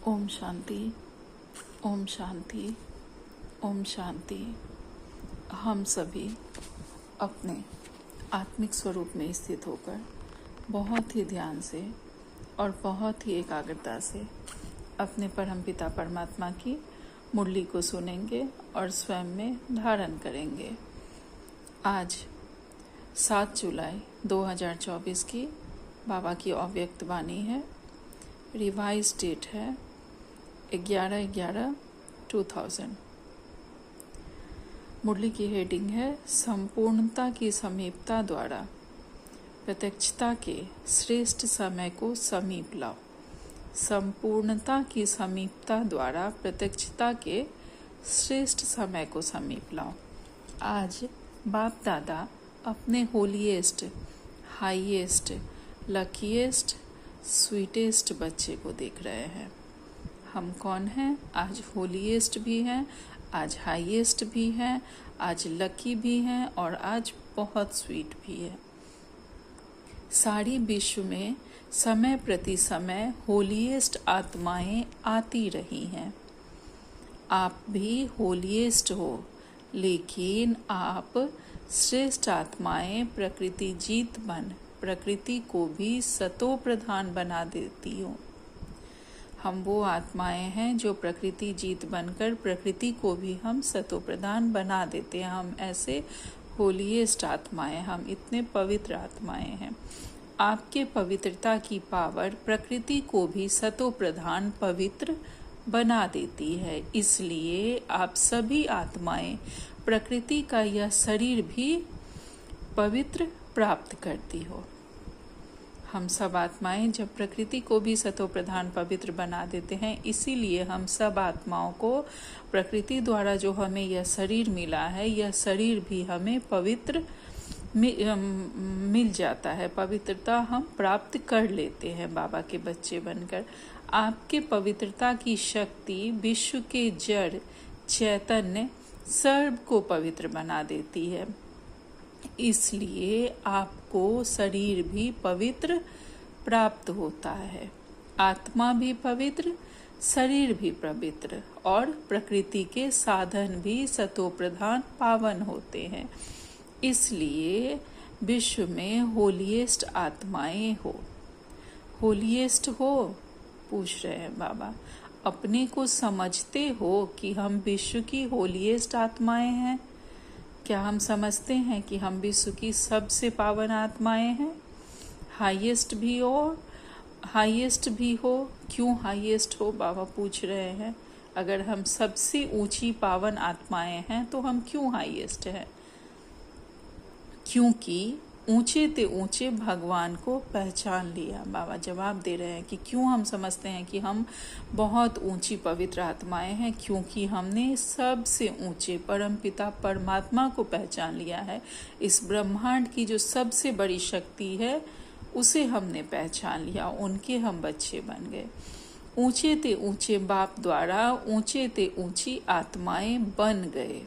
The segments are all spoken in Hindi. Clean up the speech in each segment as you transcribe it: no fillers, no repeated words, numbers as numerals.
ओम शांति, ओम शांति, ओम शांति। हम सभी अपने आत्मिक स्वरूप में स्थित होकर बहुत ही ध्यान से और बहुत ही एकाग्रता से अपने परमपिता परमात्मा की मुरली को सुनेंगे और स्वयं में धारण करेंगे। आज 7 जुलाई 2024 की बाबा की अव्यक्त वाणी है। रिवाइज डेट है 11/11/2000। मुरली की हेडिंग है संपूर्णता की समीपता द्वारा प्रत्यक्षता के श्रेष्ठ समय को समीप लाओ। संपूर्णता की समीपता द्वारा प्रत्यक्षता के श्रेष्ठ समय को समीप लाओ। आज बाप दादा अपने होलीएस्ट, हाईएस्ट, लकीएस्ट, स्वीटेस्ट बच्चे को देख रहे हैं। हम कौन हैं? आज होलीएस्ट भी हैं, आज हाईएस्ट भी हैं, आज लकी भी हैं और आज बहुत स्वीट भी है। सारी विश्व में समय प्रति समय होलीएस्ट आत्माएं आती रही हैं। आप भी होलीएस्ट हो, लेकिन आप श्रेष्ठ आत्माएं प्रकृति जीत बन प्रकृति को भी सतो प्रधान बना देती हो। हम वो आत्माएं हैं जो प्रकृति जीत बनकर प्रकृति को भी हम सतो प्रधान बना देते हैं। हम ऐसे होलीएस्ट आत्माएं, हम इतने पवित्र आत्माएं हैं। आपके पवित्रता की पावर प्रकृति को भी सतो प्रधान पवित्र बना देती है। इसलिए आप सभी आत्माएं प्रकृति का यह शरीर भी पवित्र प्राप्त करती हो। हम सब आत्माएं जब प्रकृति को भी सतो प्रधान पवित्र बना देते हैं, इसीलिए हम सब आत्माओं को प्रकृति द्वारा जो हमें यह शरीर मिला है, यह शरीर भी हमें पवित्र मिल जाता है। पवित्रता हम प्राप्त कर लेते हैं बाबा के बच्चे बनकर। आपके पवित्रता की शक्ति विश्व के जड़ चैतन्य सर्व को पवित्र बना देती है। इसलिए आपको शरीर भी पवित्र प्राप्त होता है। आत्मा भी पवित्र, शरीर भी पवित्र और प्रकृति के साधन भी सतो प्रधान पावन होते हैं। इसलिए विश्व में होलीएस्ट आत्माएं हो। होलीएस्ट हो? पूछ रहे हैं बाबा। अपने को समझते हो कि हम विश्व की होलीएस्ट आत्माएं हैं? क्या हम समझते हैं कि हम विश्व की सबसे पावन आत्माएं हैं? हाईएस्ट भी हो, हाईएस्ट भी हो। क्यों हाईएस्ट हो? बाबा पूछ रहे हैं। अगर हम सबसे ऊंची पावन आत्माएं हैं तो हम क्यों हाईएस्ट हैं? क्योंकि ऊंचे ते ऊंचे भगवान को पहचान लिया। बाबा जवाब दे रहे हैं कि क्यों हम समझते हैं कि हम बहुत ऊंची पवित्र आत्माएं हैं। क्योंकि हमने सबसे ऊंचे परमपिता परमात्मा को पहचान लिया है। इस ब्रह्मांड की जो सबसे बड़ी शक्ति है उसे हमने पहचान लिया, उनके हम बच्चे बन गए। ऊंचे ते ऊंचे बाप द्वारा ऊंचे ते ऊंची आत्माएं बन गए।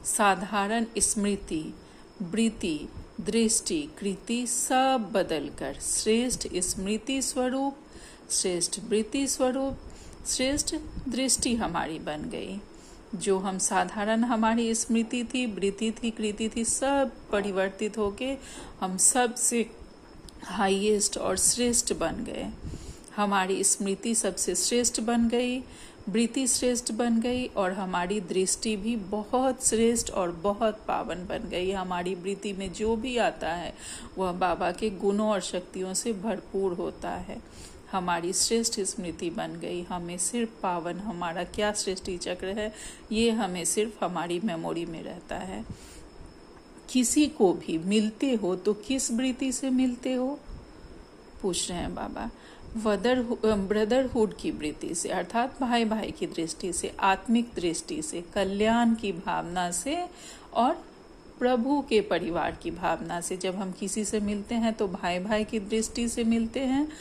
साधारण स्मृति, वृत्ति, दृष्टि, कृति सब बदलकर श्रेष्ठ स्मृति स्वरूप, श्रेष्ठ वृत्ति स्वरूप, श्रेष्ठ दृष्टि हमारी बन गई। जो हम साधारण हमारी स्मृति थी, वृत्ति थी, कृति थी, सब परिवर्तित होके हम सबसे हाईएस्ट और श्रेष्ठ बन गए। हमारी स्मृति सबसे श्रेष्ठ बन गई, वृत्ति श्रेष्ठ बन गई और हमारी दृष्टि भी बहुत श्रेष्ठ और बहुत पावन बन गई। हमारी वृत्ति में जो भी आता है वह बाबा के गुणों और शक्तियों से भरपूर होता है। हमारी श्रेष्ठ स्मृति बन गई। हमें सिर्फ पावन, हमारा क्या सृष्टि चक्र है ये हमें सिर्फ हमारी मेमोरी में रहता है। किसी को भी मिलते हो तो किस वृत्ति से मिलते हो? पूछ रहे हैं बाबा। ब्रदरहुड की वृत्ति से, अर्थात भाई भाई की दृष्टि से, आत्मिक दृष्टि से, कल्याण की भावना से और प्रभु के परिवार की भावना से। जब हम किसी से मिलते हैं तो भाई भाई की दृष्टि से मिलते हैं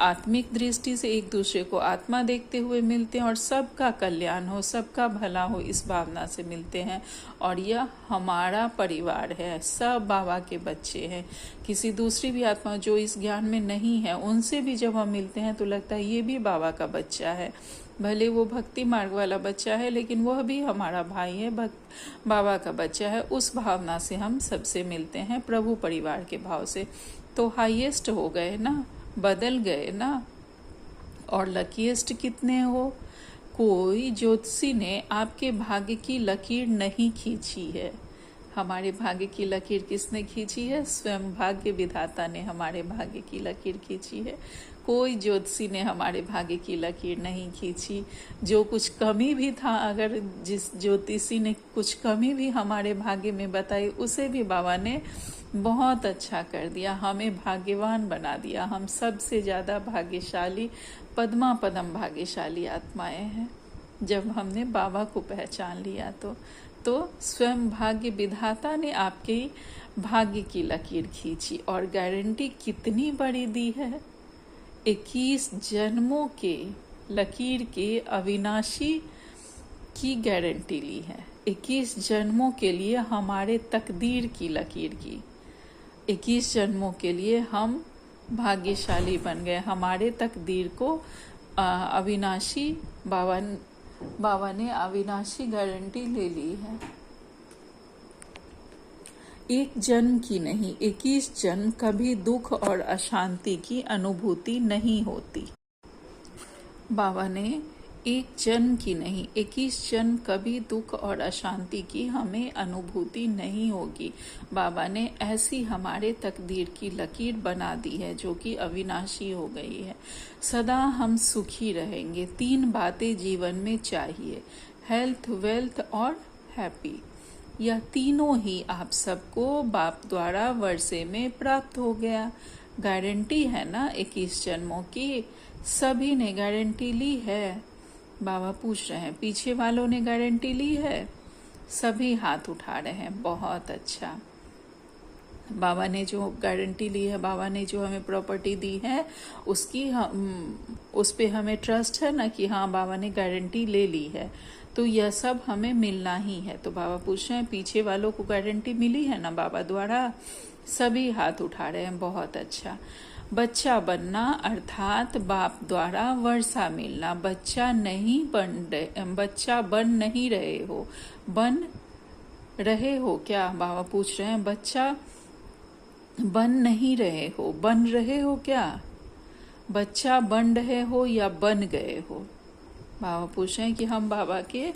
आत्मिक दृष्टि से एक दूसरे को आत्मा देखते हुए मिलते हैं और सबका कल्याण हो, सबका भला हो, इस भावना से मिलते हैं। और यह हमारा परिवार है, सब बाबा के बच्चे हैं। किसी दूसरी भी आत्मा जो इस ज्ञान में नहीं है, उनसे भी जब हम मिलते हैं तो लगता है ये भी बाबा का बच्चा है। भले वो भक्ति मार्ग वाला बच्चा है, लेकिन वह भी हमारा भाई है, बाबा का बच्चा है। उस भावना से हम सबसे मिलते हैं, प्रभु परिवार के भाव से। तो हाईएस्ट हो गए ना, बदल गए ना। और लकीएस्ट कितने हो? कोई ज्योतिषी ने आपके भाग्य की लकीर नहीं खींची है। हमारे भाग्य की लकीर किसने खींची है? स्वयं भाग्य विधाता ने हमारे भाग्य की लकीर खींची है। कोई ज्योतिषी ने हमारे भाग्य की लकीर नहीं खींची। जो कुछ कमी भी था, अगर जिस ज्योतिषी ने कुछ कमी भी हमारे भाग्य में बताई, उसे भी बाबा ने बहुत अच्छा कर दिया, हमें भाग्यवान बना दिया। हम सबसे ज़्यादा भाग्यशाली, पद्मा पदम भाग्यशाली आत्माएं हैं जब हमने बाबा को पहचान लिया। तो स्वयं भाग्य विधाता ने आपके भाग्य की लकीर खींची और गारंटी कितनी बड़ी दी है। 21 जन्मों के लकीर के अविनाशी की गारंटी ली है। 21 जन्मों के लिए हमारे तकदीर की लकीर की। 21 जन्मों के लिए हम भाग्यशाली बन गए। हमारे तकदीर को अविनाशी बाबा ने अविनाशी गारंटी ले ली है। एक जन्म की नहीं, 21 जन्म कभी दुख और अशांति की अनुभूति नहीं होती। बाबा ने एक जन्म की नहीं, 21 जन्म कभी दुख और अशांति की हमें अनुभूति नहीं होगी। बाबा ने ऐसी हमारे तकदीर की लकीर बना दी है जो कि अविनाशी हो गई है। सदा हम सुखी रहेंगे। 3 बातें जीवन में चाहिए, हेल्थ, वेल्थ और हैप्पी। यह तीनों ही आप सबको बाप द्वारा वर्षे में प्राप्त हो गया। गारंटी है ना 21 जन्मों की, सभी ने गारंटी ली है। बाबा पूछ रहे हैं, पीछे वालों ने गारंटी ली है? सभी हाथ उठा रहे हैं, बहुत अच्छा। बाबा ने जो गारंटी ली है, बाबा ने जो हमें प्रॉपर्टी दी है, उस पे हमें ट्रस्ट है ना कि हाँ बाबा ने गारंटी ले ली है, तो यह सब हमें मिलना ही है। तो बाबा पूछ रहे हैं, पीछे वालों को गारंटी मिली है ना बाबा द्वारा? सभी हाथ उठा रहे हैं, बहुत अच्छा। बच्चा बनना अर्थात बाप द्वारा वर्षा मिलना। बच्चा बन नहीं रहे हो, बन रहे हो क्या? बाबा पूछ रहे हैं, बच्चा बन नहीं रहे हो, बन रहे हो क्या? बच्चा बन रहे हो या बन गए हो? बाबा पूछ रहे हैं कि हम बाबा के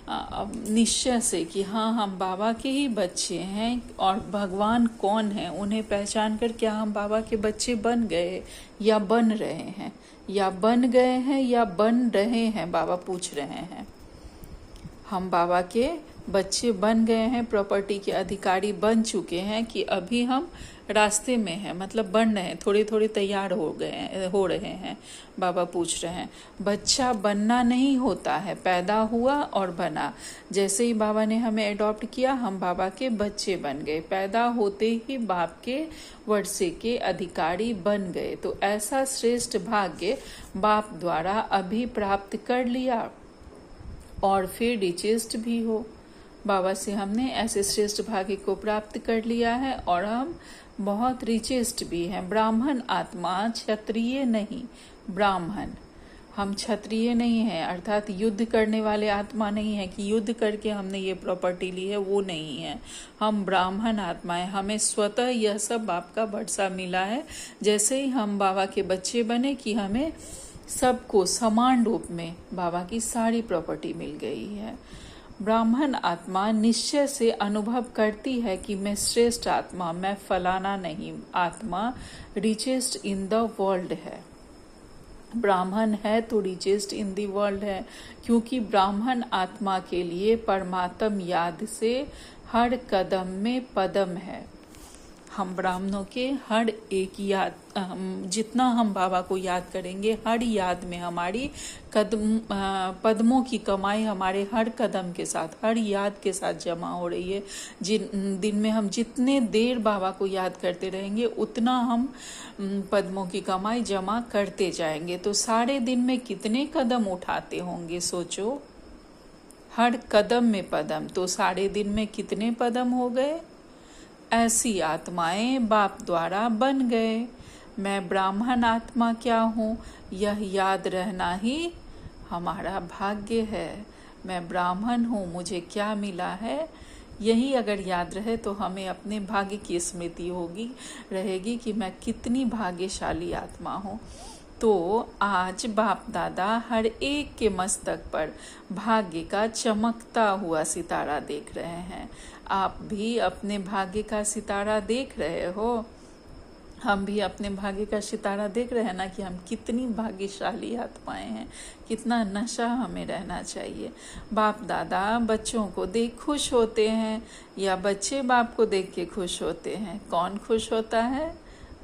निश्चय से कि हाँ हम बाबा के ही बच्चे हैं, और भगवान कौन है उन्हें पहचान कर क्या हम बाबा के बच्चे बन गए या बन रहे हैं, या बन गए हैं या बन रहे हैं? बाबा पूछ रहे हैं। हम बाबा के बच्चे बन गए हैं, प्रॉपर्टी के अधिकारी बन चुके हैं, कि अभी हम रास्ते में हैं, मतलब बन रहे हैं, थोड़े थोड़े तैयार हो रहे हैं? बाबा पूछ रहे हैं। बच्चा बनना नहीं होता है, पैदा हुआ और बना। जैसे ही बाबा ने हमें अडॉप्ट किया, हम बाबा के बच्चे बन गए, पैदा होते ही बाप के वर्षे के अधिकारी बन गए। तो ऐसा श्रेष्ठ भाग्य बाप द्वारा अभी प्राप्त कर लिया और फिर रिचेस्ट भी हो। बाबा से हमने ऐसे श्रेष्ठ भाग्य को प्राप्त कर लिया है और हम बहुत रिचेस्ट भी हैं। ब्राह्मण आत्मा, क्षत्रिय नहीं, ब्राह्मण। हम क्षत्रिय नहीं हैं, अर्थात युद्ध करने वाले आत्मा नहीं है कि युद्ध करके हमने ये प्रॉपर्टी ली है, वो नहीं है। हम ब्राह्मण आत्मा है, हमें स्वतः यह सब बाप का वर्षा मिला है। जैसे ही हम बाबा के बच्चे बने कि हमें सबको समान रूप में बाबा की सारी प्रॉपर्टी मिल गई है। ब्राह्मण आत्मा निश्चय से अनुभव करती है कि मैं श्रेष्ठ आत्मा, मैं फलाना नहीं, आत्मा रिचेस्ट इन द वर्ल्ड है। ब्राह्मण है तो रिचेस्ट इन द वर्ल्ड है, क्योंकि ब्राह्मण आत्मा के लिए परमात्म याद से हर कदम में पदम है। हम ब्राह्मणों के हर एक याद जितना हम बाबा को याद करेंगे, हर याद में हमारी पद्मों की कमाई हमारे हर कदम के साथ, हर याद के साथ जमा हो रही है। जिन दिन में हम जितने देर बाबा को याद करते रहेंगे उतना हम पद्मों की कमाई जमा करते जाएंगे। तो सारे दिन में कितने कदम उठाते होंगे सोचो, हर कदम में पदम, तो सारे दिन में कितने पदम हो गए। ऐसी आत्माएं बाप द्वारा बन गए। मैं ब्राह्मण आत्मा क्या हूँ, यह याद रहना ही हमारा भाग्य है। मैं ब्राह्मण हूँ, मुझे क्या मिला है, यही अगर याद रहे तो हमें अपने भाग्य की स्मृति रहेगी कि मैं कितनी भाग्यशाली आत्मा हूँ। तो आज बाप दादा हर एक के मस्तक पर भाग्य का चमकता हुआ सितारा देख रहे हैं। आप भी अपने भाग्य का सितारा देख रहे हो, हम भी अपने भाग्य का सितारा देख रहे हैं ना, कि हम कितनी भाग्यशाली आत्माएं हैं, कितना नशा हमें रहना चाहिए। बाप दादा बच्चों को देख खुश होते हैं या बच्चे बाप को देख के खुश होते हैं? कौन खुश होता है,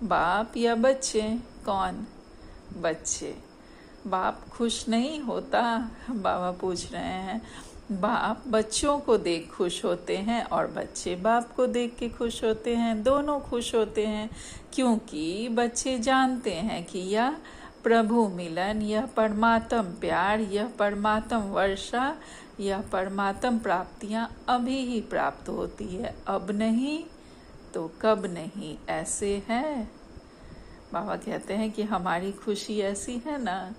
बाप या बच्चे? कौन? बच्चे। बाप खुश नहीं होता, बाबा पूछ रहे हैं। बाप बच्चों को देख खुश होते हैं और बच्चे बाप को देख के खुश होते हैं, दोनों खुश होते हैं, क्योंकि बच्चे जानते हैं कि यह प्रभु मिलन, यह परमात्म प्यार, यह परमात्म वर्षा, यह परमात्म प्राप्तियां अभी ही प्राप्त होती है, अब नहीं तो कब नहीं, ऐसे है। बाबा कहते हैं कि हमारी खुशी ऐसी है ना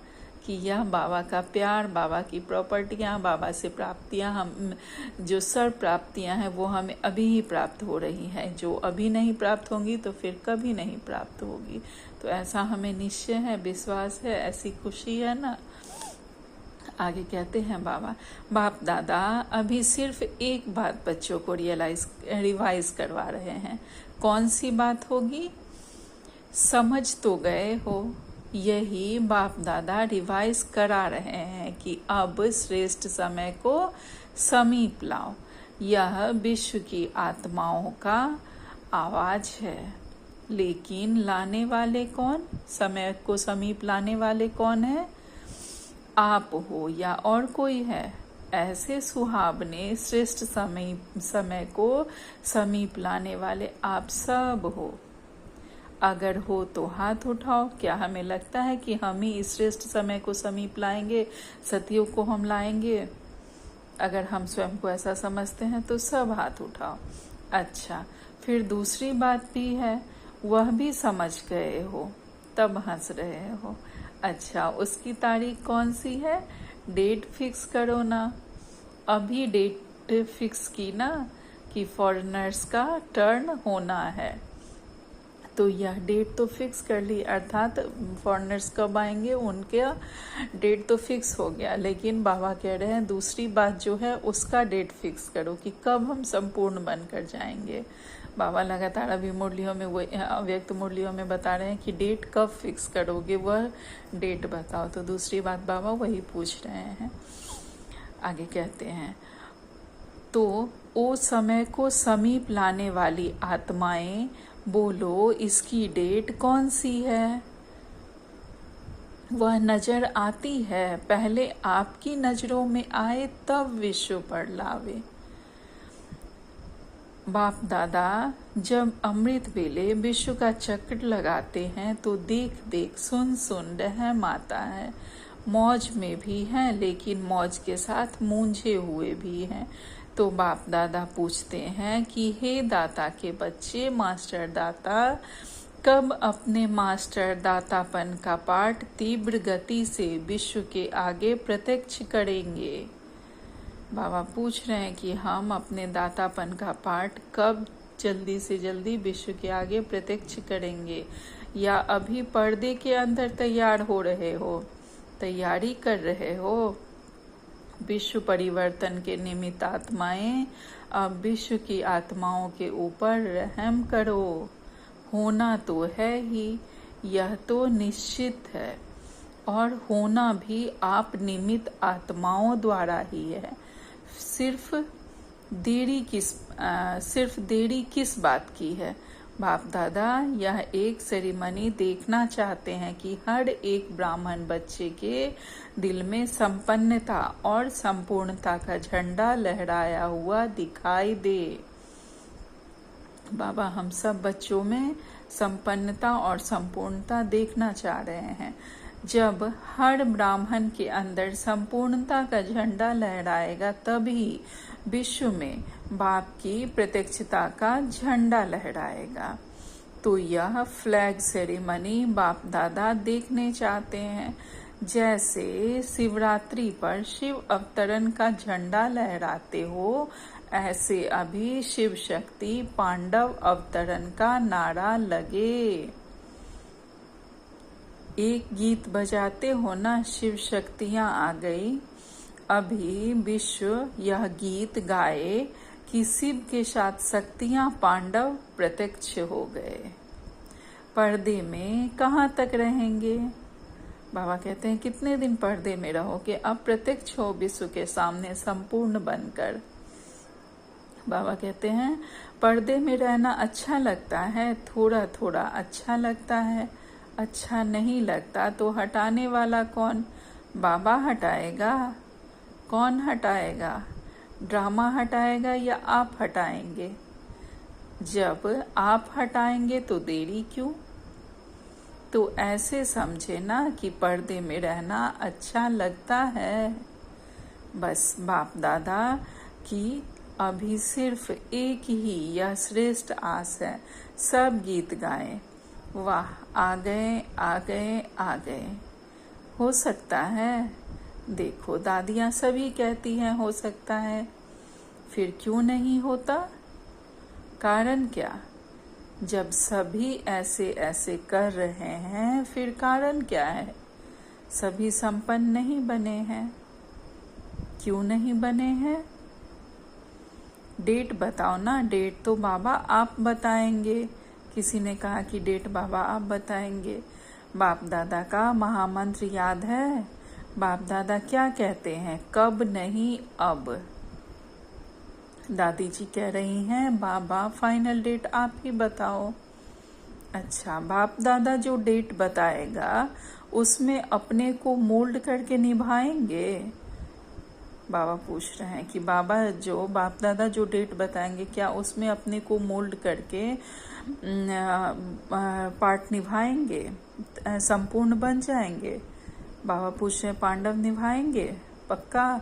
कि यह बाबा का प्यार, बाबा की प्रॉपर्टियाँ, बाबा से प्राप्तियाँ, हम जो सर्व प्राप्तियाँ हैं वो हमें अभी ही प्राप्त हो रही हैं। जो अभी नहीं प्राप्त होंगी तो फिर कभी नहीं प्राप्त होगी। तो ऐसा हमें निश्चय है, विश्वास है, ऐसी खुशी है ना। आगे कहते हैं बाबा, बाप दादा अभी सिर्फ एक बात बच्चों को रिवाइज करवा रहे हैं। कौन सी बात होगी? समझ तो गए हो, यही बाप दादा रिवाइज करा रहे हैं कि अब श्रेष्ठ समय को समीप लाओ। यह विश्व की आत्माओं का आवाज है, लेकिन लाने वाले कौन? समय को समीप लाने वाले कौन है? आप हो या और कोई है? ऐसे सुहावने श्रेष्ठ समय को समीप लाने वाले आप सब हो। अगर हो तो हाथ उठाओ। क्या हमें लगता है कि हम ही इस श्रेष्ठ समय को समीप लाएंगे, सतयुग को हम लाएंगे? अगर हम स्वयं को ऐसा समझते हैं तो सब हाथ उठाओ। अच्छा, फिर दूसरी बात भी है, वह भी समझ गए हो तब हंस रहे हो। अच्छा, उसकी तारीख कौन सी है? डेट फिक्स करो ना। अभी डेट फिक्स की ना कि फॉरेनर्स का टर्न होना है, तो यह डेट तो फिक्स कर ली, अर्थात फॉरेनर्स कब आएंगे उनके डेट तो फिक्स हो गया। लेकिन बाबा कह रहे हैं दूसरी बात जो है उसका डेट फिक्स करो कि कब हम संपूर्ण बनकर जाएंगे। बाबा लगातार अभी मुरलियों में, वो अव्यक्त मुरलियों में बता रहे हैं कि डेट कब फिक्स करोगे, वह डेट बताओ। तो दूसरी बात बाबा वही पूछ रहे हैं। आगे कहते हैं, तो ओ समय को समीप लाने वाली आत्माएं बोलो, इसकी डेट कौन सी है? वह नजर आती है, पहले आपकी नजरों में आए तब विश्व पर लावे। बाप दादा जब अमृत वेले विश्व का चक्र लगाते हैं तो देख देख सुन सुन रहम आता है। मौज में भी हैं लेकिन मौज के साथ मूंझे हुए भी हैं। तो बाप दादा पूछते हैं कि हे दाता के बच्चे, मास्टर दाता कब अपने मास्टर दातापन का पाठ तीव्र गति से विश्व के आगे प्रत्यक्ष करेंगे? बाबा पूछ रहे हैं कि हम अपने दातापन का पाठ कब जल्दी से जल्दी विश्व के आगे प्रत्यक्ष करेंगे, या अभी पर्दे के अंदर तैयार हो रहे हो, तैयारी कर रहे हो? विश्व परिवर्तन के निमित्त आत्माएं, अब विश्व की आत्माओं के ऊपर रहम करो। होना तो है ही, यह तो निश्चित है, और होना भी आप निमित्त आत्माओं द्वारा ही है। सिर्फ देरी किस बात की है? बाप दादा यह एक सेरेमनी देखना चाहते हैं कि हर एक ब्राह्मण बच्चे के दिल में संपन्नता और संपूर्णता का झंडा लहराया हुआ दिखाई दे। बाबा हम सब बच्चों में संपन्नता और संपूर्णता देखना चाह रहे हैं। जब हर ब्राह्मण के अंदर संपूर्णता का झंडा लहराएगा तभी विश्व में बाप की प्रत्यक्षता का झंडा लहराएगा। तो यह फ्लैग सेरेमनी बाप दादा देखने चाहते हैं। जैसे शिवरात्रि पर शिव अवतरण का झंडा लहराते हो, ऐसे अभी शिव शक्ति पांडव अवतरण का नारा लगे। एक गीत बजाते हो ना, शिव शक्तियां आ गई। अभी विश्व यह गीत गाए कि शिव के साथ शक्तियां पांडव प्रत्यक्ष हो गए। पर्दे में कहाँ तक रहेंगे? बाबा कहते हैं कितने दिन पर्दे में रहोगे, अब प्रत्यक्ष हो विश्व के सामने संपूर्ण बनकर। बाबा कहते हैं पर्दे में रहना अच्छा लगता है, थोड़ा थोड़ा अच्छा लगता है, अच्छा नहीं लगता तो हटाने वाला कौन? बाबा हटाएगा। कौन हटाएगा? ड्रामा हटाएगा या आप हटाएंगे? जब आप हटाएंगे तो देरी क्यों? तो ऐसे समझे ना कि पर्दे में रहना अच्छा लगता है। बस बाप दादा की अभी सिर्फ एक ही यह श्रेष्ठ आस है, सब गीत गाएं। वाह, आ गए आ गए आ गए। हो सकता है, देखो दादियाँ सभी कहती हैं हो सकता है, फिर क्यों नहीं होता? कारण क्या? जब सभी ऐसे ऐसे कर रहे हैं फिर कारण क्या है? सभी संपन्न नहीं बने हैं। क्यों नहीं बने हैं? डेट बताओ ना। डेट तो बाबा आप बताएंगे। किसी ने कहा कि डेट बाबा आप बताएंगे। बाप दादा का महामंत्र याद है? बाप दादा क्या कहते हैं? कब नहीं अब। दादी जी कह रही हैं बाबा फाइनल डेट आप ही बताओ। अच्छा, बाप दादा जो डेट बताएगा उसमें अपने को मोल्ड करके निभाएंगे? बाबा पूछ रहे हैं कि बाप दादा जो डेट बताएंगे क्या उसमें अपने को मोल्ड करके पार्ट निभाएंगे, संपूर्ण बन जाएंगे? बाबा पूछ रहे हैं पांडव निभाएंगे पक्का?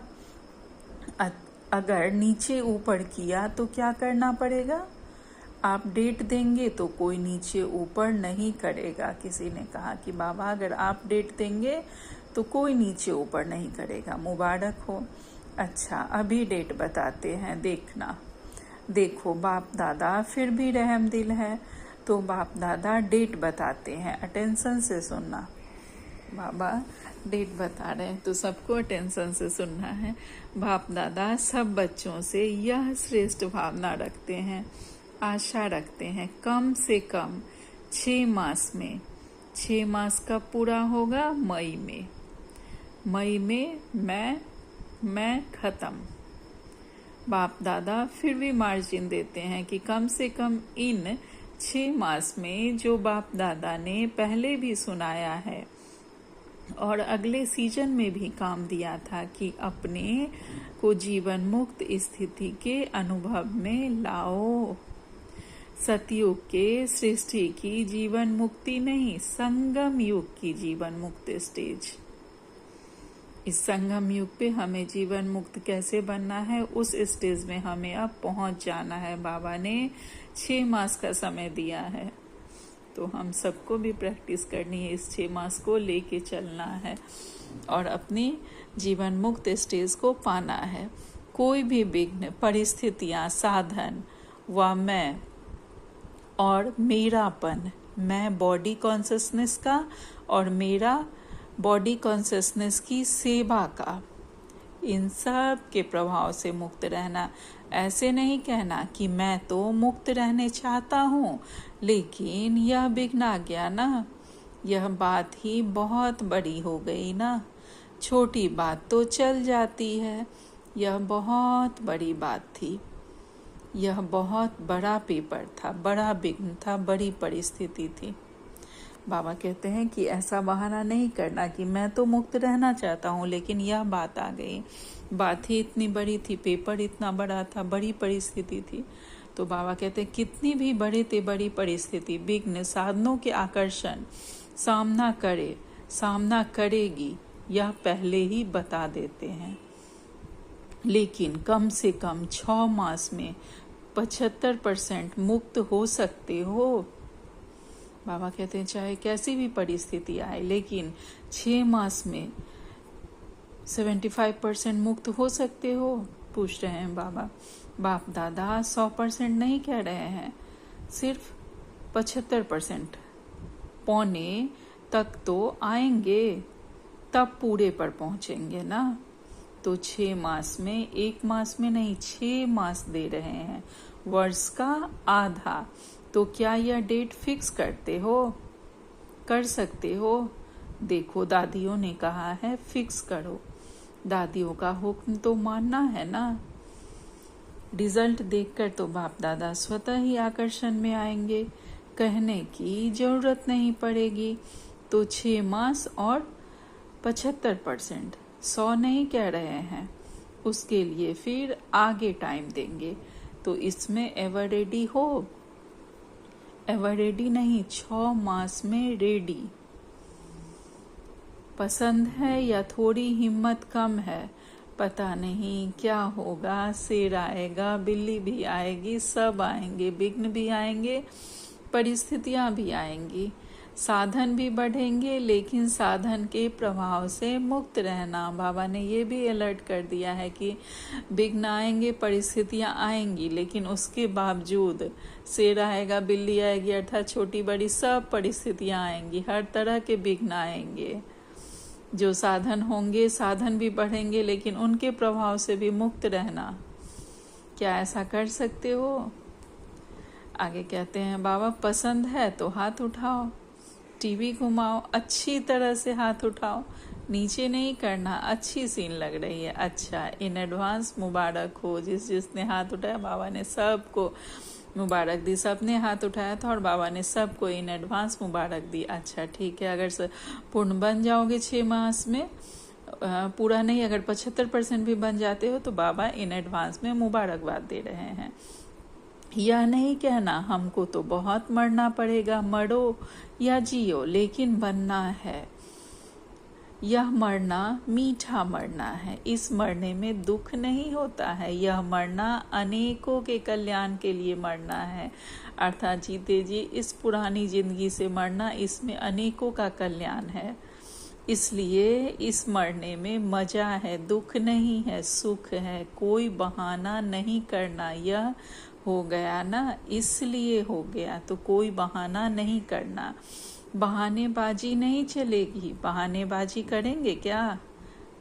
अगर नीचे ऊपर किया तो क्या करना पड़ेगा? आप डेट देंगे तो कोई नीचे ऊपर नहीं करेगा। किसी ने कहा कि बाबा अगर आप डेट देंगे तो कोई नीचे ऊपर नहीं करेगा, मुबारक हो। अच्छा, अभी डेट बताते हैं, देखना। देखो बाप दादा फिर भी रहम दिल है, तो बाप दादा डेट बताते हैं, अटेंशन से सुनना। बाबा डेट बता रहे हैं तो सबको अटेंशन से सुनना है। बाप दादा सब बच्चों से यह श्रेष्ठ भावना रखते हैं, आशा रखते हैं कम से कम 6 मास में। 6 मास कब पूरा होगा? मई में। मई में मैं खत्म। बाप दादा फिर भी मार्जिन देते हैं कि कम से कम इन 6 मास में जो बाप दादा ने पहले भी सुनाया है और अगले सीजन में भी काम दिया था कि अपने को जीवन मुक्त स्थिति के अनुभव में लाओ। सतयुग के सृष्टि की जीवन मुक्ति नहीं, संगम युग की जीवन मुक्त स्टेज। इस संगम युग पे हमें जीवन मुक्त कैसे बनना है, उस स्टेज में हमें अब पहुंच जाना है। बाबा ने 6 मास का समय दिया है, तो हम सबको भी प्रैक्टिस करनी है, इस 6 मास को लेके चलना है और अपनी जीवन मुक्त स्टेज को पाना है। कोई भी विघ्न, परिस्थितियां, साधन व मैं और मेरापन, मैं बॉडी कॉन्शियसनेस का और मेरा बॉडी कॉन्शियसनेस की सेवा का, इन सब के प्रभाव से मुक्त रहना। ऐसे नहीं कहना कि मैं तो मुक्त रहने चाहता हूँ लेकिन यह विघ्न आ गया ना, यह बात ही बहुत बड़ी हो गई ना। छोटी बात तो चल जाती है, यह बहुत बड़ी बात थी। यह बहुत बड़ा पेपर था, बड़ा विघ्न था, बड़ी परिस्थिति थी। बाबा कहते हैं कि ऐसा बहाना नहीं करना कि मैं तो मुक्त रहना चाहता हूँ, लेकिन यह बात आ गई। बात ही इतनी बड़ी थी, पेपर इतना बड़ा था, बड़ी परिस्थिति थी। तो बाबा कहते हैं कितनी भी बड़ी परिस्थिति, विघ्न, साधनों के आकर्षण सामना करेगी, यह पहले ही बता देते हैं। लेकिन कम से कम 6 मास में 75% मुक्त हो सकते हो। बाबा कहते हैं चाहे कैसी भी परिस्थिति आए, लेकिन 6 मास में 75% मुक्त हो सकते हो। पूछ रहे हैं बाबा। बाप दादा 100% नहीं कह रहे हैं, सिर्फ 75%। पौने तक तो आएंगे, तब पूरे पर पहुंचेंगे ना। तो 6 मास में, 1 मास में नहीं, 6 मास दे रहे हैं, वर्ष का आधा। तो क्या यह डेट फिक्स कर सकते हो? देखो, दादियों ने कहा है फिक्स करो। दादियों का हुक्म तो मानना है ना। रिजल्ट देखकर तो बाप दादा स्वतः ही आकर्षण में आएंगे, कहने की जरूरत नहीं पड़ेगी। तो 6 मास और 75%, 100 नहीं कह रहे हैं, उसके लिए फिर आगे टाइम देंगे। तो इसमें एवर रेडी हो? एवर रेडी नहीं, 6 मास में रेडी। पसंद है या थोड़ी हिम्मत कम है? पता नहीं क्या होगा, शेर आएगा, बिल्ली भी आएगी, सब आएंगे, विघ्न भी आएंगे, परिस्थितियां भी आएंगी, साधन भी बढ़ेंगे, लेकिन साधन के प्रभाव से मुक्त रहना। बाबा ने ये भी अलर्ट कर दिया है कि विघ्न आएंगे, परिस्थितियां आएंगी, लेकिन उसके बावजूद शेर आएगा, बिल्ली आएगी, अर्थात छोटी बड़ी सब परिस्थितियां आएंगी, हर तरह के विघ्न आएंगे। जो साधन होंगे, साधन भी बढ़ेंगे, लेकिन उनके प्रभाव से भी मुक्त रहना। क्या ऐसा कर सकते हो? आगे कहते हैं बाबा, पसंद है तो हाथ उठाओ, टीवी घुमाओ, अच्छी तरह से हाथ उठाओ, नीचे नहीं करना। अच्छी सीन लग रही है, अच्छा, इन एडवांस मुबारक हो। जिसने हाथ उठाया, बाबा ने सबको मुबारक दी। सबने हाथ उठाया था और बाबा ने सबको इन एडवांस मुबारक दी। अच्छा, ठीक है, अगर पूर्ण बन जाओगे 6 मास में, पूरा नहीं, अगर 75% भी बन जाते हो, तो बाबा इन एडवांस में मुबारकबाद दे रहे हैं। यह नहीं कहना हमको तो बहुत मरना पड़ेगा, मरो या जियो, लेकिन बनना है। यह मरना मीठा मरना है, इस मरने में दुख नहीं होता है। यह मरना अनेकों के कल्याण के लिए मरना है, अर्थात जीते जी इस पुरानी जिंदगी से मरना, इसमें अनेकों का कल्याण है। इसलिए इस मरने में मजा है, दुख नहीं है, सुख है। कोई बहाना नहीं करना। यह हो गया ना, इसलिए हो गया, तो कोई बहाना नहीं करना। बहानेबाजी नहीं चलेगी। बहानेबाजी करेंगे क्या?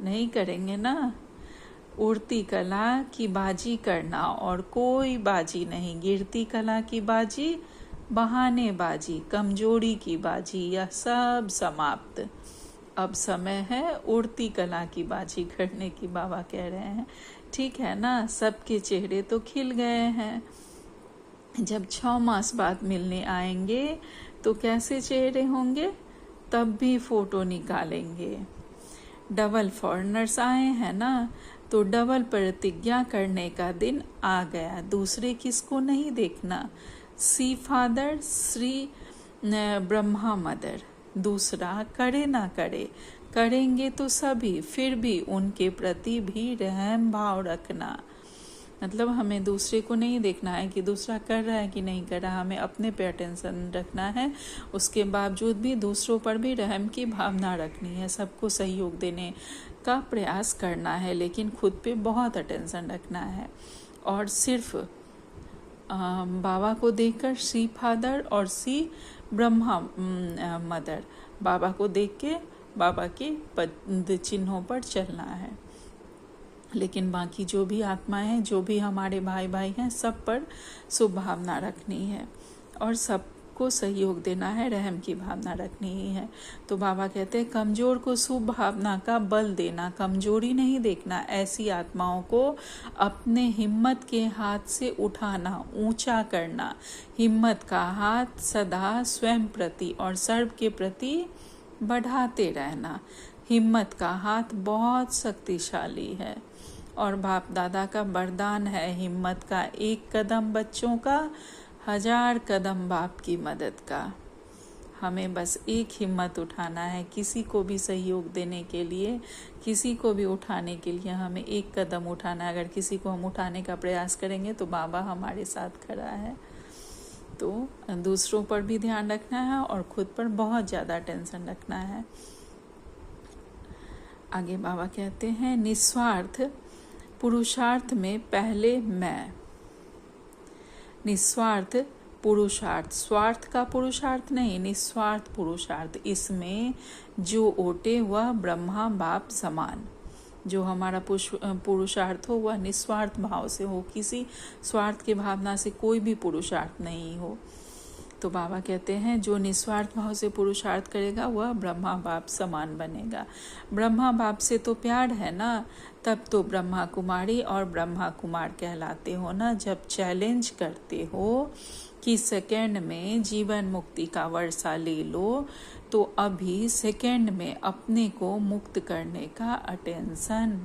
नहीं करेंगे ना। उड़ती कला की बाजी करना और कोई बाजी नहीं। गिरती कला की बाजी, बहानेबाजी, कमजोरी की बाजी, यह सब समाप्त। अब समय है उड़ती कला की बाजी करने की, बाबा कह रहे हैं। ठीक है ना, सबके चेहरे तो खिल गए हैं। जब 6 मास बाद मिलने आएंगे तो कैसे चेहरे होंगे? तब भी फोटो निकालेंगे। डबल फॉरेनर्स आए हैं ना, तो डबल प्रतिज्ञा करने का दिन आ गया। दूसरे किसको नहीं देखना। सी फादर, श्री ब्रह्मा मदर। दूसरा करे ना करे, करेंगे तो सभी, फिर भी उनके प्रति भी रहम भाव रखना। मतलब हमें दूसरे को नहीं देखना है कि दूसरा कर रहा है कि नहीं कर रहा, हमें अपने पे अटेंशन रखना है। उसके बावजूद भी दूसरों पर भी रहम की भावना रखनी है, सबको सहयोग देने का प्रयास करना है, लेकिन खुद पे बहुत अटेंशन रखना है। और सिर्फ बाबा को देखकर सी फादर और सी ब्रह्मा मदर, बाबा को देख के बाबा के चिन्हों पर चलना है। लेकिन बाकी जो भी आत्माएं हैं, जो भी हमारे भाई हैं, सब पर शुभ भावना रखनी है और सब सबको सहयोग देना है, रहम की भावना रखनी ही है। तो बाबा कहते हैं कमज़ोर को शुभ भावना का बल देना, कमजोरी नहीं देखना, ऐसी आत्माओं को अपने हिम्मत के हाथ से उठाना, ऊंचा करना। हिम्मत का हाथ सदा स्वयं प्रति और सर्व के प्रति बढ़ाते रहना। हिम्मत का हाथ बहुत शक्तिशाली है और बाप दादा का वरदान है हिम्मत का एक कदम बच्चों का, 1000 कदम बाप की मदद का। हमें बस एक हिम्मत उठाना है, किसी को भी सहयोग देने के लिए, किसी को भी उठाने के लिए हमें एक कदम उठाना है। अगर किसी को हम उठाने का प्रयास करेंगे तो बाबा हमारे साथ खड़ा है। तो दूसरों पर भी ध्यान रखना है और खुद पर बहुत ज़्यादा टेंशन रखना है। आगे बाबा कहते हैं निस्वार्थ पुरुषार्थ में पहले मैं। निस्वार्थ पुरुषार्थ, स्वार्थ का पुरुषार्थ नहीं, निस्वार्थ पुरुषार्थ। इसमें जो ओटे वह ब्रह्मा बाप समान। जो हमारा पुरुषार्थ हो वह निस्वार्थ भाव से हो, किसी स्वार्थ की भावना से कोई भी पुरुषार्थ नहीं हो। तो बाबा कहते हैं जो निस्वार्थ भाव से पुरुषार्थ करेगा वह ब्रह्मा बाप समान बनेगा। ब्रह्मा बाप से तो प्यार है ना, तब तो ब्रह्मा कुमारी और ब्रह्मा कुमार कहलाते हो ना। जब चैलेंज करते हो कि सेकंड में जीवन मुक्ति का वर्षा ले लो, तो अभी सेकंड में अपने को मुक्त करने का अटेंशन।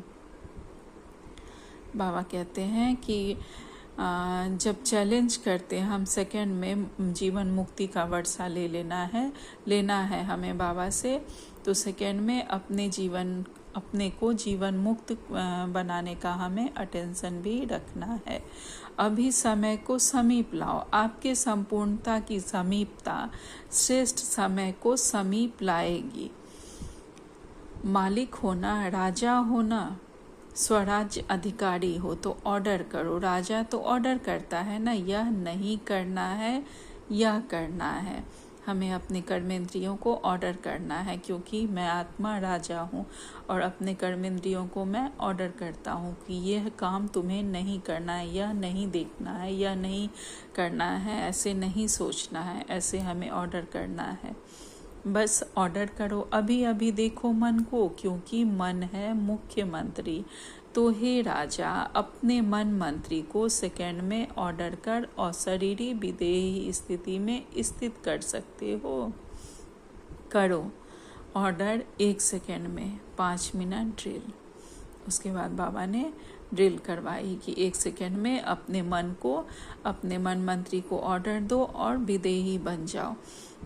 बाबा कहते हैं कि जब चैलेंज करते हैं हम सेकंड में जीवन मुक्ति का वर्षा लेना है हमें बाबा से, तो सेकंड में अपने को जीवन मुक्त बनाने का हमें अटेंशन भी रखना है। अभी समय को समीप लाओ, आपके संपूर्णता की समीपता श्रेष्ठ समय को समीप लाएगी। मालिक होना, राजा होना, स्वराज्य अधिकारी हो तो ऑर्डर करो। राजा तो ऑर्डर करता है ना, यह नहीं करना है, यह करना है। हमें अपने कर्मेंद्रियों को ऑर्डर करना है, क्योंकि मैं आत्मा राजा हूँ और अपने कर्मेंद्रियों को मैं ऑर्डर करता हूँ कि यह काम तुम्हें नहीं करना है, यह नहीं देखना है, यह नहीं करना है, ऐसे नहीं सोचना है, ऐसे हमें ऑर्डर करना है। बस ऑर्डर करो, अभी अभी देखो मन को, क्योंकि मन है मुख्य मंत्री। तो हे राजा, अपने मन मंत्री को सेकंड में ऑर्डर कर और शरीरी विदेही स्थिति में स्थित कर सकते हो। करो ऑर्डर 1 सेकंड में 5 मिनट ड्रिल। उसके बाद बाबा ने ड्रिल करवाई कि 1 सेकंड में अपने मन को, अपने मन मंत्री को ऑर्डर दो और विदेही बन जाओ।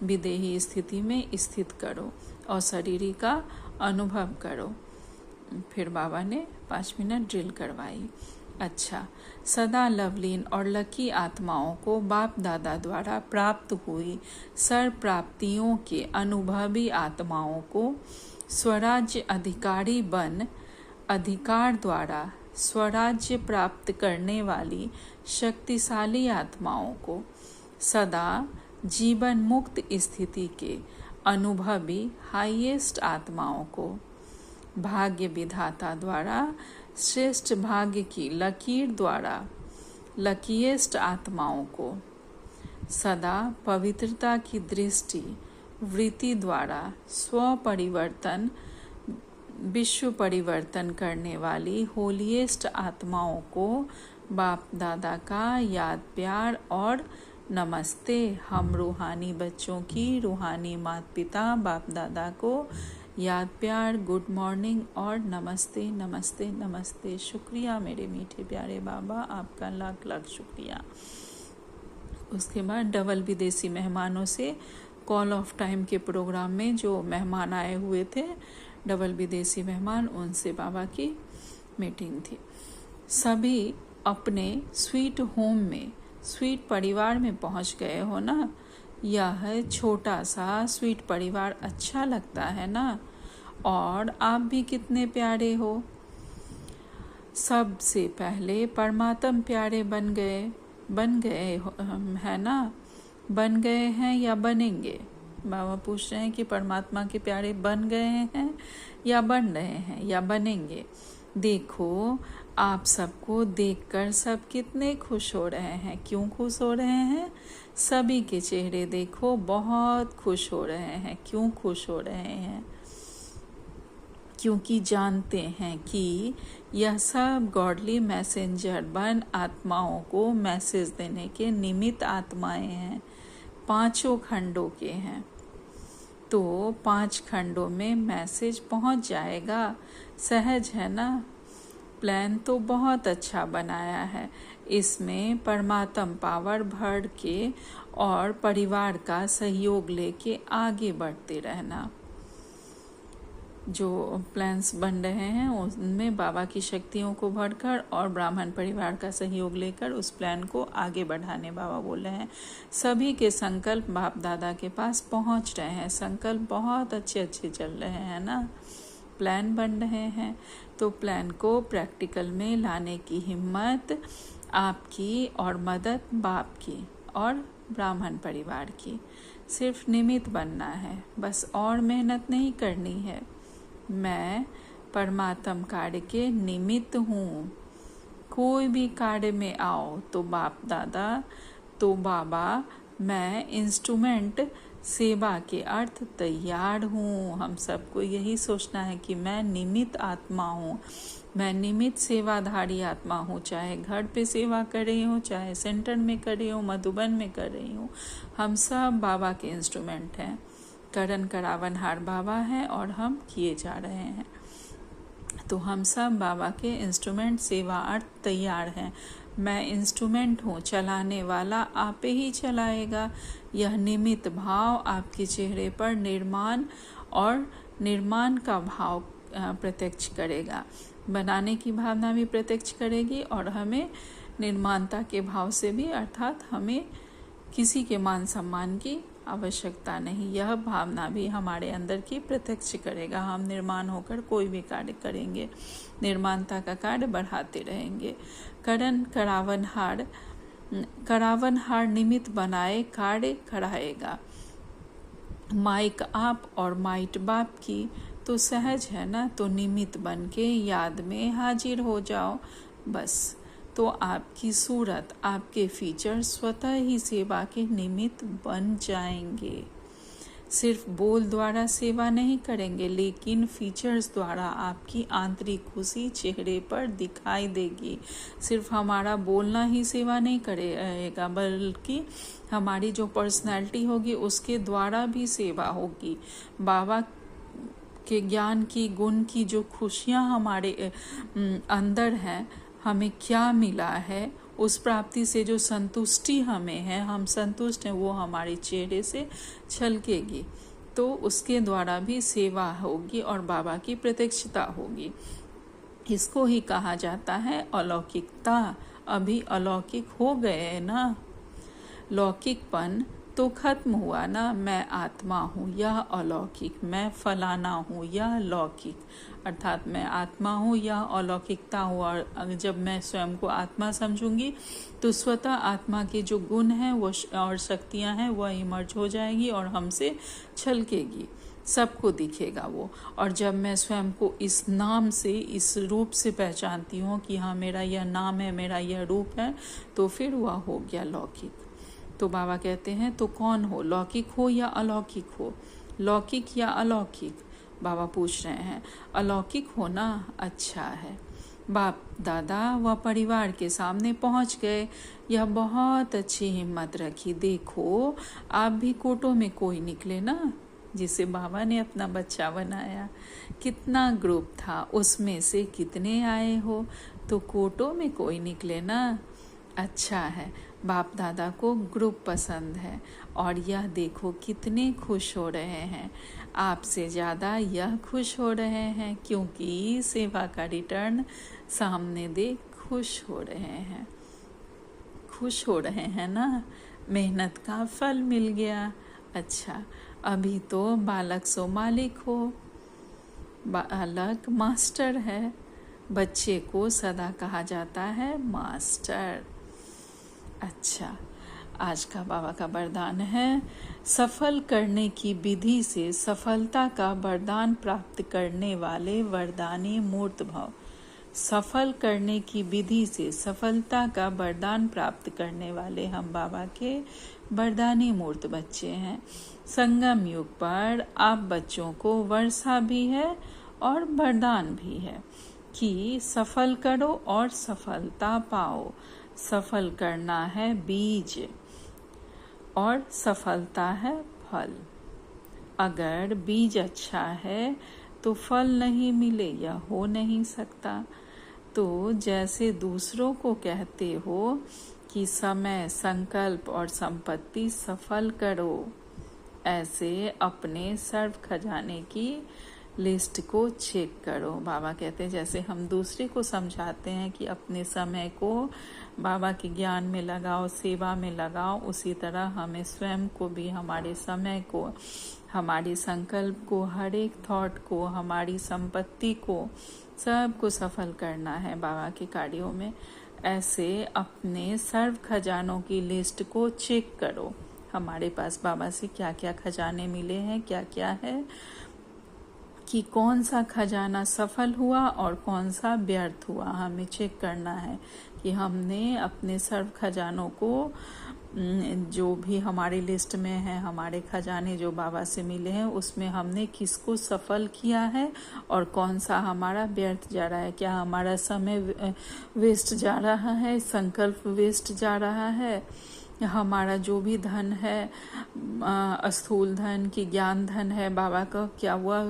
विदेही स्थिति में स्थित करो और शरीरी का अनुभव करो। फिर बाबा ने 5 मिनट ड्रिल करवाई। अच्छा, सदा लवलीन और लकी आत्माओं को बाप दादा द्वारा प्राप्त हुई सर्व प्राप्तियों के अनुभवी आत्माओं को स्वराज्य अधिकारी बन अधिकार द्वारा स्वराज्य प्राप्त करने वाली शक्तिशाली आत्माओं को सदा जीवन मुक्त स्थिति के अनुभवी हाईएस्ट आत्माओं को भाग्य विधाता द्वारा श्रेष्ठ भाग्य की लकीर द्वारा लकीएस्ट आत्माओं को सदा पवित्रता की दृष्टि वृत्ति द्वारा स्व परिवर्तन विश्व परिवर्तन करने वाली होलीएस्ट आत्माओं को बाप दादा का याद प्यार और नमस्ते। हम रूहानी बच्चों की रूहानी माता पिता बाप दादा को याद प्यार, गुड मॉर्निंग और नमस्ते नमस्ते नमस्ते। शुक्रिया मेरे मीठे प्यारे बाबा, आपका लाख लाख शुक्रिया। उसके बाद डबल विदेशी मेहमानों से कॉल ऑफ टाइम के प्रोग्राम में जो मेहमान आए हुए थे, डबल विदेशी मेहमान, उनसे बाबा की मीटिंग थी। सभी अपने स्वीट होम में, स्वीट परिवार में पहुंच गए हो ना। यह छोटा सा स्वीट परिवार अच्छा लगता है ना, और आप भी कितने प्यारे हो। सबसे पहले परमात्म प्यारे बन गए है ना, बन गए हैं या बनेंगे। बाबा पूछ रहे हैं कि परमात्मा के प्यारे बन गए हैं या बन रहे हैं या बनेंगे। देखो आप सबको देखकर सब कितने खुश हो रहे हैं। क्यों खुश हो रहे हैं? सभी के चेहरे देखो बहुत खुश हो रहे हैं। क्यों खुश हो रहे हैं? क्योंकि जानते हैं कि यह सब गॉडली मैसेंजर बन आत्माओं को मैसेज देने के निमित्त आत्माएं हैं। 5 खंडों के हैं, तो 5 खंडों में मैसेज पहुंच जाएगा। सहज है ना? प्लान तो बहुत अच्छा बनाया है। इसमें परमात्म पावर भर के और परिवार का सहयोग लेके आगे बढ़ते रहना। जो प्लान्स बन रहे हैं उनमें बाबा की शक्तियों को भरकर और ब्राह्मण परिवार का सहयोग लेकर उस प्लान को आगे बढ़ाने बाबा बोल रहे हैं। सभी के संकल्प बाप दादा के पास पहुंच रहे हैं। संकल्प बहुत अच्छे चल रहे हैं ना, प्लान बन रहे हैं। तो प्लान को प्रैक्टिकल में लाने की हिम्मत आपकी और मदद बाप की और ब्राह्मण परिवार की। सिर्फ निमित्त बनना है बस, और मेहनत नहीं करनी है। मैं परमात्म कार्य के निमित्त हूँ। कोई भी कार्य में आओ तो बाप दादा तो बाबा, मैं इंस्ट्रूमेंट सेवा के अर्थ तैयार हूँ। हम सबको यही सोचना है कि मैं निमित्त आत्मा हूँ, मैं निमित्त सेवाधारी आत्मा हूँ। चाहे घर पे सेवा कर रही हूँ, चाहे सेंटर में कर रही हूँ, मधुबन में कर रही हूँ, हम सब बाबा के इंस्ट्रूमेंट हैं। करण करावनहार बाबा हैं और हम किए जा रहे हैं। तो हम सब बाबा के इंस्ट्रूमेंट सेवा अर्थ तैयार हैं। मैं इंस्ट्रूमेंट हूँ, चलाने वाला आप ही चलाएगा। यह निमित्त भाव आपके चेहरे पर निर्माण का भाव प्रत्यक्ष करेगा। बनाने की भावना भी प्रत्यक्ष करेगी और हमें निर्माणता के भाव से भी, अर्थात हमें किसी के मान सम्मान की आवश्यकता नहीं, यह भावना भी हमारे अंदर की प्रत्यक्ष करेगा। हम निर्माण होकर कोई भी कार्य करेंगे, निर्माणता का कार्य बढ़ाते रहेंगे। करण करावनहार निमित्त बनाए कार्य कराएगा। माइक आप और माइट बाप की, तो सहज है ना? तो निमित्त बन के याद में हाजिर हो जाओ बस। तो आपकी सूरत, आपके फीचर स्वतः ही सेवा के निमित्त बन जाएंगे। सिर्फ बोल द्वारा सेवा नहीं करेंगे, लेकिन फीचर्स द्वारा आपकी आंतरिक खुशी चेहरे पर दिखाई देगी। सिर्फ हमारा बोलना ही सेवा नहीं करेगा, बल्कि हमारी जो पर्सनैलिटी होगी उसके द्वारा भी सेवा होगी। बाबा के ज्ञान की, गुण की जो खुशियाँ हमारे अंदर हैं, हमें क्या मिला है, उस प्राप्ति से जो संतुष्टि हमें है, हम संतुष्ट हैं, वो हमारे चेहरे से छलकेगी। तो उसके द्वारा भी सेवा होगी और बाबा की प्रत्यक्षता होगी। इसको ही कहा जाता है अलौकिकता। अभी अलौकिक हो गए ना, लौकिकपन तो खत्म हुआ ना। मैं आत्मा हूँ, यह अलौकिक। मैं फलाना हूँ, यह लौकिक। अर्थात मैं आत्मा हूँ, यह अलौकिकता हूँ। और जब मैं स्वयं को आत्मा समझूंगी तो स्वतः आत्मा के जो गुण हैं वो और शक्तियाँ हैं वह इमर्ज हो जाएगी और हमसे छलकेगी, सबको दिखेगा वो। और जब मैं स्वयं को इस नाम से, इस रूप से पहचानती हूँ कि हाँ मेरा यह नाम है, मेरा यह रूप है, तो फिर वह हो गया लौकिक। तो बाबा कहते हैं तो कौन हो, लौकिक हो या अलौकिक हो? लौकिक या अलौकिक? बाबा पूछ रहे हैं। अलौकिक होना अच्छा है। बाप दादा व परिवार के सामने पहुंच गए। यह बहुत अच्छी हिम्मत रखी। देखो आप भी कोटों में कोई निकले ना, जिसे बाबा ने अपना बच्चा बनाया। कितना ग्रुप था, उसमें से कितने आए हो, तो कोटों में कोई निकले ना। अच्छा है, बाप दादा को ग्रुप पसंद है और यह देखो कितने खुश हो रहे हैं। आपसे ज़्यादा यह खुश हो रहे हैं क्योंकि सेवा का रिटर्न सामने देख खुश हो रहे हैं। खुश हो रहे हैं ना, मेहनत का फल मिल गया। अच्छा, अभी तो बालक सो मालिक हो, बालक मास्टर है। बच्चे को सदा कहा जाता है मास्टर। अच्छा, आज का बाबा का वरदान है, सफल करने की विधि से सफलता का वरदान प्राप्त करने वाले वरदानी मूर्त भव। सफल करने की विधि से सफलता का वरदान प्राप्त करने वाले हम बाबा के वरदानी मूर्त बच्चे हैं। संगम युग पर आप बच्चों को वर्षा भी है और वरदान भी है कि सफल करो और सफलता पाओ। सफल करना है बीज और सफलता है फल। अगर बीज अच्छा है तो फल नहीं मिले या हो नहीं सकता। तो जैसे दूसरों को कहते हो कि समय, संकल्प और संपत्ति सफल करो, ऐसे अपने सर्व खजाने की लिस्ट को चेक करो। बाबा कहते हैं जैसे हम दूसरे को समझाते हैं कि अपने समय को बाबा के ज्ञान में लगाओ, सेवा में लगाओ, उसी तरह हमें स्वयं को भी, हमारे समय को, हमारी संकल्प को, हर एक थॉट को, हमारी संपत्ति को, सबको सफल करना है बाबा के कार्यों में। ऐसे अपने सर्व खजानों की लिस्ट को चेक करो। हमारे पास बाबा से क्या क्या खजाने मिले हैं, क्या क्या है, कि कौन सा खजाना सफल हुआ और कौन सा व्यर्थ हुआ। हमें चेक करना है कि हमने अपने सर्व खजानों को, जो भी हमारी लिस्ट में है, हमारे खजाने जो बाबा से मिले हैं, उसमें हमने किसको सफल किया है और कौन सा हमारा व्यर्थ जा रहा है। क्या हमारा समय वेस्ट जा रहा है, संकल्प वेस्ट जा रहा है, हमारा जो भी धन है, स्थूल धन की ज्ञान धन है बाबा का, क्या हुआ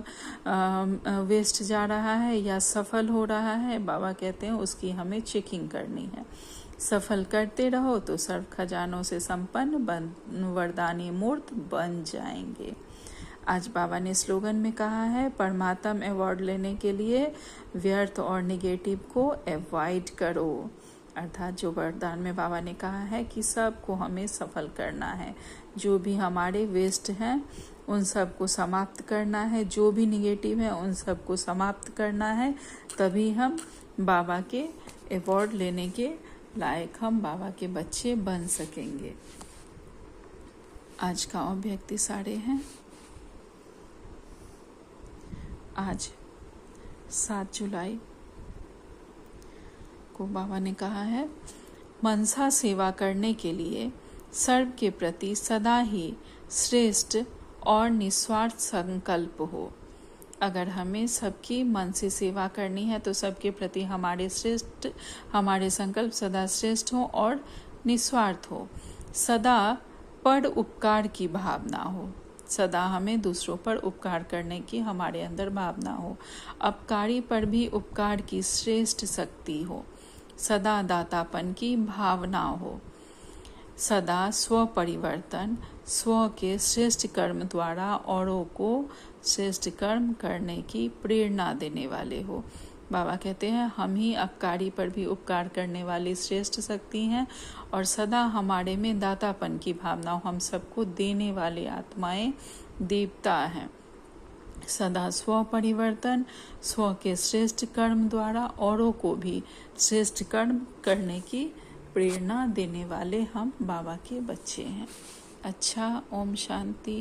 वेस्ट जा रहा है या सफल हो रहा है। बाबा कहते हैं उसकी हमें चेकिंग करनी है। सफल करते रहो तो सर्व खजानों से संपन्न वरदानी मूर्त बन जाएंगे। आज बाबा ने स्लोगन में कहा है, परमात्म अवार्ड लेने के लिए व्यर्थ और निगेटिव को अवॉइड करो। अर्थात जो वरदान में बाबा ने कहा है कि सबको हमें सफल करना है, जो भी हमारे वेस्ट हैं उन सब को समाप्त करना है, जो भी निगेटिव है उन सब को समाप्त करना है, तभी हम बाबा के अवार्ड लेने के लायक, हम बाबा के बच्चे बन सकेंगे। आज का अव्यक्ति सारे हैं। आज 7 जुलाई को बाबा ने कहा है, मनसा सेवा करने के लिए सर्व के प्रति सदा ही श्रेष्ठ और निस्वार्थ संकल्प हो। अगर हमें सबकी मन से सेवा करनी है तो सबके प्रति हमारे संकल्प सदा श्रेष्ठ हो और निस्वार्थ हो। सदा पर उपकार की भावना हो, सदा हमें दूसरों पर उपकार करने की हमारे अंदर भावना हो। अपकारी पर भी उपकार की श्रेष्ठ शक्ति हो। सदा दातापन की भावना हो। सदा स्व परिवर्तन, स्व के श्रेष्ठ कर्म द्वारा औरों को श्रेष्ठ कर्म करने की प्रेरणा देने वाले हो। बाबा कहते हैं हम ही अपकारी पर भी उपकार करने वाली श्रेष्ठ शक्ति हैं और सदा हमारे में दातापन की भावना हो। हम सबको देने वाले आत्माएं देवता हैं। सदा स्व परिवर्तन, स्व के श्रेष्ठ कर्म द्वारा औरों को भी श्रेष्ठ कर्म करने की प्रेरणा देने वाले हम बाबा के बच्चे हैं। अच्छा, ओम शांति।